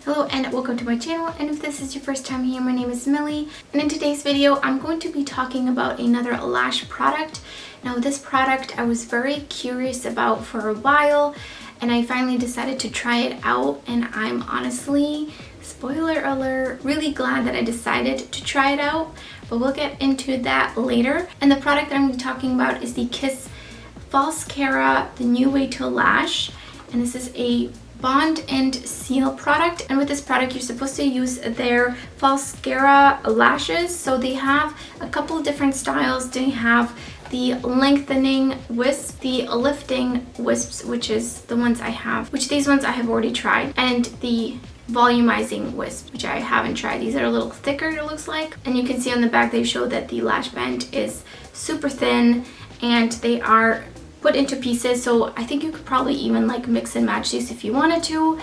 Hello and welcome to my channel, and if this is your first time here, my name is Millie, and in today's video I'm going to be talking about another lash product. Now this product I was very curious about for a while, and I finally decided to try it out, and I'm honestly, spoiler alert, really glad that I decided to try it out, but we'll get into that later. And the product that I'm going to be talking about is the Kiss Falscara, the new way to lash, and this is a bond and seal product. And with this product you're supposed to use their Falscara lashes. So they have a couple of different styles. They have the lengthening wisp, the lifting wisps, which is the ones I have, which these ones I have already tried, and the volumizing wisp, which I haven't tried. These are a little thicker, it looks like, and you can see on the back they show that the lash band is super thin and they are put into pieces, so I think you could probably even like mix and match these if you wanted to.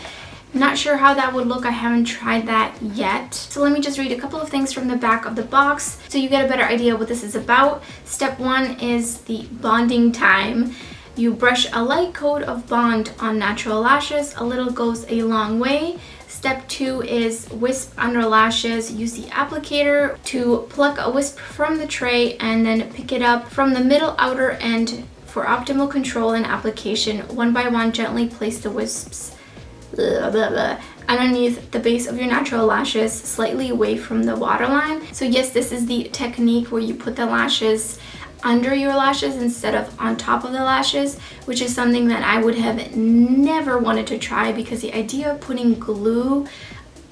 Not sure how that would look. I haven't tried that yet. So let me just read a couple of things from the back of the box so you get a better idea what this is about. Step 1 is the bonding time. You brush a light coat of bond on natural lashes. A little goes a long way. Step 2 is wisp under lashes. Use the applicator to pluck a wisp from the tray and then pick it up from the middle outer end. For optimal control and application, one by one, gently place the wisps underneath the base of your natural lashes, slightly away from the waterline. So yes, this is the technique where you put the lashes under your lashes instead of on top of the lashes, which is something that I would have never wanted to try, because the idea of putting glue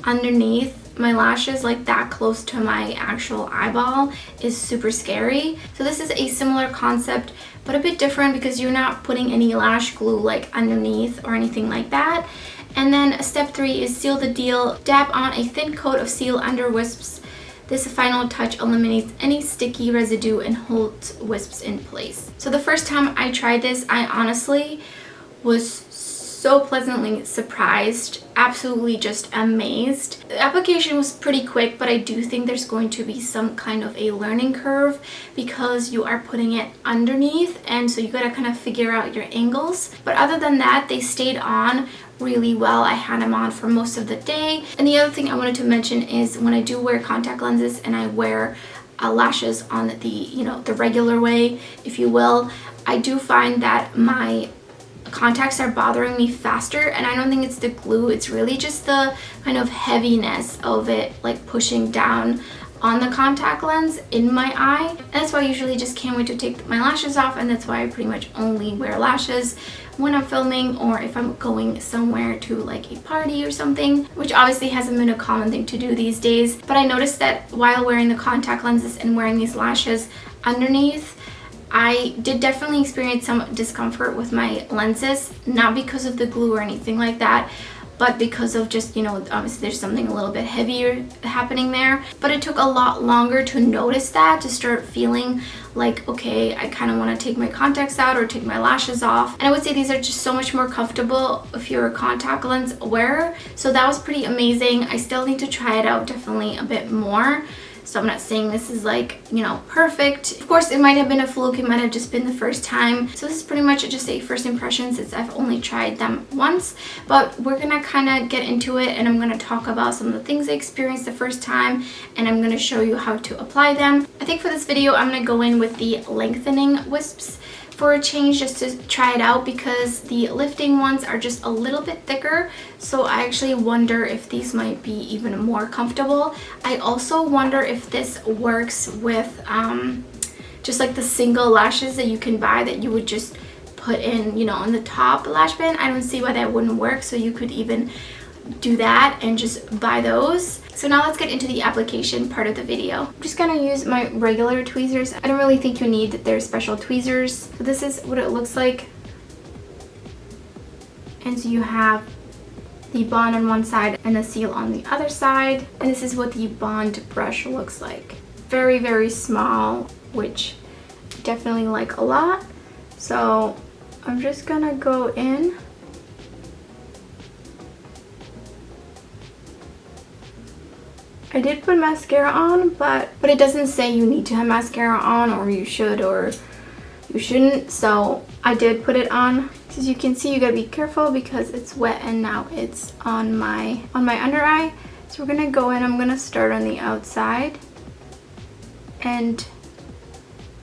underneath my lashes like that close to my actual eyeball is super scary. So this is a similar concept but a bit different, because you're not putting any lash glue like underneath or anything like that. And then step 3 is seal the deal. Dab on a thin coat of seal under wisps. This final touch eliminates any sticky residue and holds wisps in place. So the first time I tried this, I honestly was so pleasantly surprised, absolutely just amazed. The application was pretty quick, but I do think there's going to be some kind of a learning curve because you are putting it underneath, and so you gotta kind of figure out your angles. But other than that, they stayed on really well. I had them on for most of the day. And the other thing I wanted to mention is when I do wear contact lenses and I wear lashes on the, the regular way, if you will, I do find that my contacts are bothering me faster, and I don't think it's the glue, it's really just the kind of heaviness of it like pushing down on the contact lens in my eye. And that's why I usually just can't wait to take my lashes off, and that's why I pretty much only wear lashes when I'm filming or if I'm going somewhere to like a party or something, which obviously hasn't been a common thing to do these days. But I noticed that while wearing the contact lenses and wearing these lashes underneath, I did definitely experience some discomfort with my lenses, not because of the glue or anything like that, but because of just, obviously there's something a little bit heavier happening there. But it took a lot longer to notice that, to start feeling like, okay, I kind of want to take my contacts out or take my lashes off. And I would say these are just so much more comfortable if you're a contact lens wearer. So that was pretty amazing. I still need to try it out definitely a bit more. So I'm not saying this is like, perfect. Of course, it might have been a fluke. It might have just been the first time. So this is pretty much just a first impression since I've only tried them once. But we're going to kind of get into it, and I'm going to talk about some of the things I experienced the first time, and I'm going to show you how to apply them. I think for this video, I'm going to go in with the lengthening wisps for a change, just to try it out, because the lifting ones are just a little bit thicker. So I actually wonder if these might be even more comfortable. I also wonder if this works with just like the single lashes that you can buy that you would just put in, on the top lash band. I don't see why that wouldn't work. So you could even do that and just buy those. So now let's get into the application part of the video. I'm just gonna use my regular tweezers. I don't really think you need their special tweezers. So this is what it looks like. And so you have the bond on one side and the seal on the other side. And this is what the bond brush looks like. Very, very small, which I definitely like a lot. So I'm just gonna go in. I did put mascara on, but it doesn't say you need to have mascara on, or you should or you shouldn't. So I did put it on. As you can see, you gotta be careful because it's wet and now it's on my under eye. So we're gonna go in, I'm gonna start on the outside and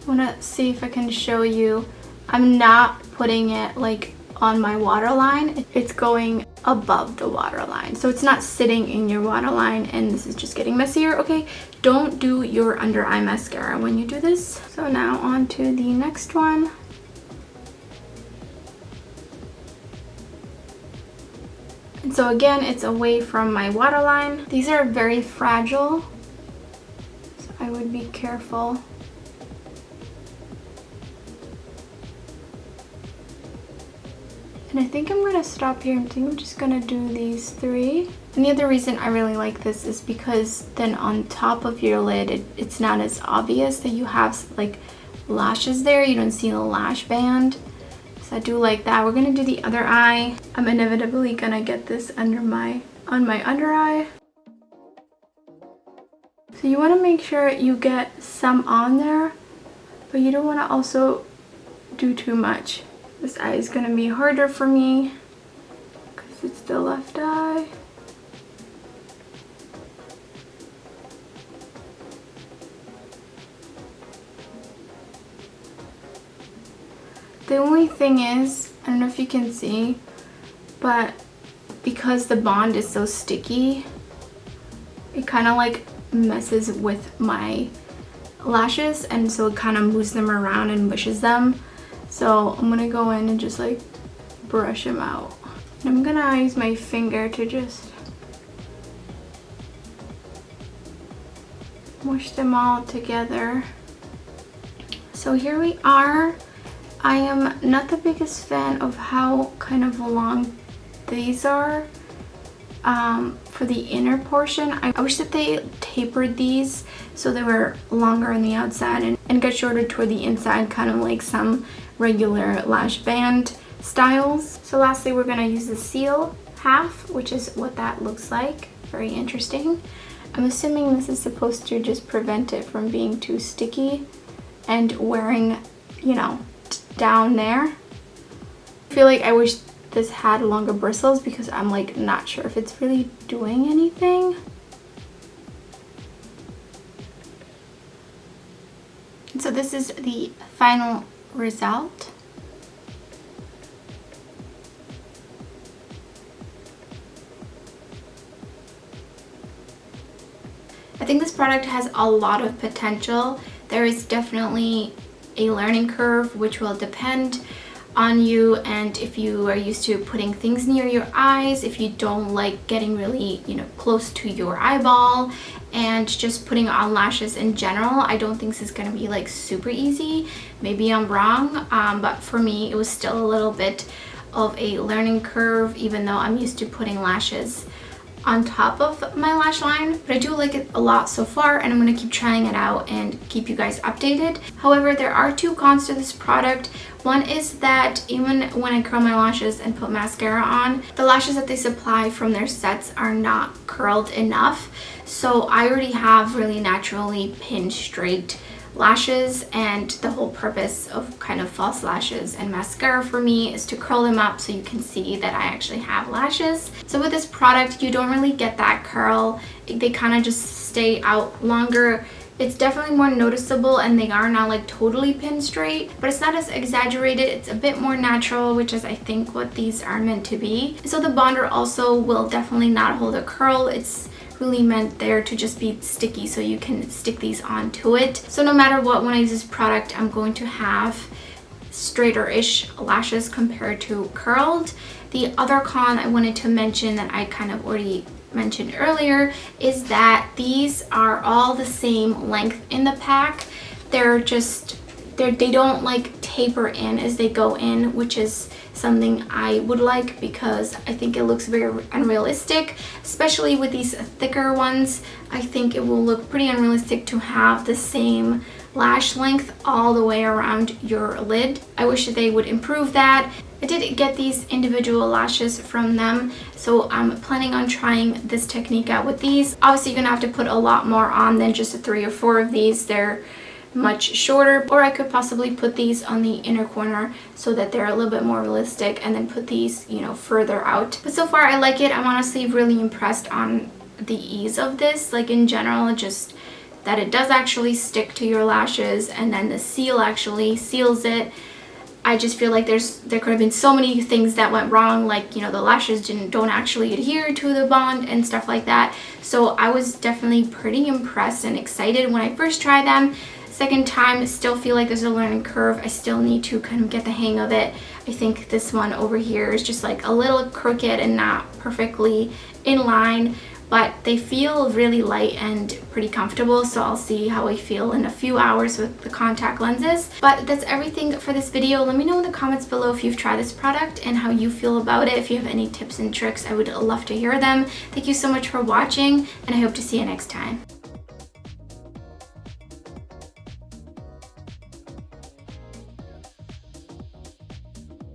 I wanna see if I can show you. I'm not putting it like on my waterline. It's going above the waterline. So it's not sitting in your waterline, and this is just getting messier, okay? Don't do your under eye mascara when you do this. So now on to the next one. And so again, it's away from my waterline. These are very fragile, so I would be careful. And I think I'm gonna stop here. I think I'm just gonna do these 3. And the other reason I really like this is because then on top of your lid, it's not as obvious that you have like lashes there. You don't see the lash band. So I do like that. We're gonna do the other eye. I'm inevitably gonna get this on my under eye. So you wanna make sure you get some on there, but you don't wanna also do too much. This eye is gonna be harder for me because it's the left eye. The only thing is, I don't know if you can see, but because the bond is so sticky, it kind of like messes with my lashes, and so it kind of moves them around and mushes them. So I'm gonna go in and just like brush them out. And I'm gonna use my finger to just mush them all together. So here we are. I am not the biggest fan of how kind of long these are for the inner portion. I wish that they tapered these so they were longer on the outside and got shorter toward the inside, kind of like some regular lash band styles. So lastly, we're going to use the seal half, which is what that looks like. Very interesting. I'm assuming this is supposed to just prevent it from being too sticky and wearing, you know, down there. I feel like I wish this had longer bristles because I'm like not sure if it's really doing anything. And so this is the final result. I think this product has a lot of potential. There is definitely a learning curve which will depend on you, and if you are used to putting things near your eyes, if you don't like getting really, you know, close to your eyeball, and just putting on lashes in general, I don't think this is going to be like super easy. Maybe I'm wrong, but for me it was still a little bit of a learning curve, even though I'm used to putting lashes on top of my lash line. But I do like it a lot so far, and I'm going to keep trying it out and keep you guys updated. However, there are 2 cons to this product. One is that even when I curl my lashes and put mascara on, the lashes that they supply from their sets are not curled enough. So I already have really naturally pinned straight lashes, and the whole purpose of kind of false lashes and mascara for me is to curl them up so you can see that I actually have lashes. So with this product, you don't really get that curl. They kind of just stay out longer. It's definitely more noticeable, and they are not like totally pinned straight, but it's not as exaggerated. It's a bit more natural, which is I think what these are meant to be. So the bonder also will definitely not hold a curl. It's really meant there to just be sticky so you can stick these onto it. So no matter what, when I use this product, I'm going to have straighter-ish lashes compared to curled. The other con I wanted to mention that I kind of already mentioned earlier is that these are all the same length in the pack. They don't like taper in as they go in, which is something I would like because I think it looks very unrealistic, especially with these thicker ones. I think it will look pretty unrealistic to have the same lash length all the way around your lid. I wish that they would improve that. I did get these individual lashes from them, so I'm planning on trying this technique out with these. Obviously, you're gonna have to put a lot more on than just 3 or 4 of these. They're much shorter, or I could possibly put these on the inner corner so that they're a little bit more realistic, and then put these, you know, further out. But so far I like it. I'm honestly really impressed on the ease of this, like in general, just that it does actually stick to your lashes, and then the seal actually seals it. I just feel like there could have been so many things that went wrong, like, you know, the lashes don't actually adhere to the bond and stuff like that. So I was definitely pretty impressed and excited when I first tried them. Second time, I still feel like there's a learning curve. I still need to kind of get the hang of it. I think this one over here is just like a little crooked and not perfectly in line, but they feel really light and pretty comfortable, so I'll see how I feel in a few hours with the contact lenses. But that's everything for this video. Let me know in the comments below if you've tried this product and how you feel about it. If you have any tips and tricks, I would love to hear them. Thank you so much for watching, and I hope to see you next time.